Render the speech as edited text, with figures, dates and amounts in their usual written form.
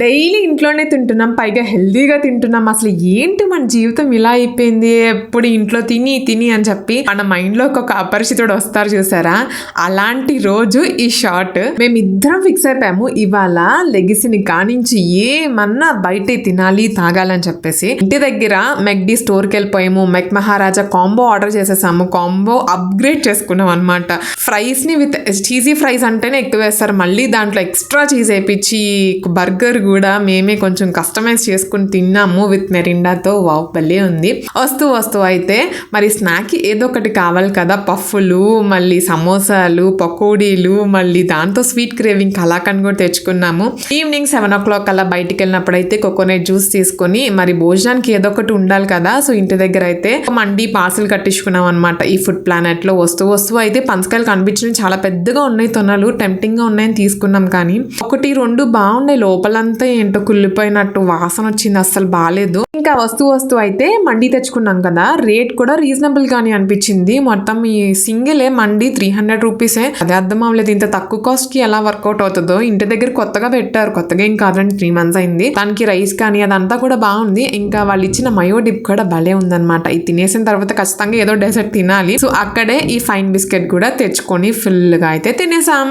Daily ఇంట్లోనే తింటున్నాం, పైగా హెల్దీగా తింటున్నాం. అసలు ఏంటి మన జీవితం ఇలా అయిపోయింది, ఎప్పుడు ఇంట్లో తిని తిని అని చెప్పి మన మైండ్లోకి ఒక అపరిచితుడు వస్తారు చూసారా, అలాంటి రోజు ఈ షార్ట్. మేమిద్దరం ఫిక్స్ అయిపోయాము ఇవాళ లెగిసిని కానించి ఏమన్నా బయటే తినాలి తాగాలని చెప్పేసి ఇంటి దగ్గర మెక్డీ స్టోర్కి వెళ్ళిపోయాము. మెక్ మహారాజా కాంబో ఆర్డర్ చేసేసాము. కాంబో అప్గ్రేడ్ చేసుకున్నాం అనమాట. ఫ్రైస్ ని విత్ చీజీ ఫ్రైస్ అంటేనే ఎక్కువ వేస్తారు, మళ్ళీ దాంట్లో ఎక్స్ట్రా చీజ్ వేయించి బర్గర్ కూడా మేమే కొంచెం కస్టమైజ్ చేసుకుని తిన్నాము విత్ మెరిండాతో. వావ్ భలే ఉంది. వస్తూ అయితే మరి స్నాక్కి ఏదో ఒకటి కావాలి కదా, పఫ్ఫులు, మళ్ళీ సమోసాలు, పకోడీలు, మళ్ళీ దాంతో స్వీట్ క్రేవింగ్ కలాకండ్ కూడా తెచ్చుకున్నాము. ఈవినింగ్ 7 o'clock అలా బయటికి వెళ్ళినప్పుడు అయితే కోకోనట్ జ్యూస్ తీసుకొని మరి భోజనానికి ఏదో ఒకటి ఉండాలి కదా, సో ఇంటి దగ్గర అయితే మండి పార్సిల్ కట్టించుకున్నాం అనమాట. ఈ ఫుడ్ ప్లానెట్ లో వస్తూ అయితే పంచకాయలు కనిపించినవి, చాలా పెద్దగా ఉన్నాయి తొనలు, టెంప్టింగ్ గా ఉన్నాయని తీసుకున్నాం. కానీ 1-2 బాగున్నాయి, లోపలంతా ఏంటో కుళ్ళిపోయినట్టు వాసన వచ్చింది, అస్సలు బాగాలేదు. ఇంకా వస్తూ అయితే మండి తెచ్చుకున్నాం కదా, రేట్ కూడా రీజనబుల్ గానే అనిపించింది. మొత్తం ఈ సింగిలే మండి 300 రూపీసే. అదే అర్థం అవ్వలేదు ఇంత తక్కువ కాస్ట్ కి ఎలా వర్కౌట్ అవుతుందో. ఇంటి దగ్గర కొత్తగా పెట్టారు, కొత్తగా ఏం కాదండి, 3 months అయింది. దానికి రైస్ కానీ అదంతా కూడా బాగుంది. ఇంకా వాళ్ళు ఇచ్చిన మయో డిప్ కూడా భలే ఉందన్నమాట. ఇది తినేసిన తర్వాత ఖచ్చితంగా ఏదో డెసర్ట్ తినాలి. సో అక్కడే ఈ ఫైన్ బిస్కెట్ కూడా తెచ్చుకొని ఫుల్ గా అయితే తినేసాం.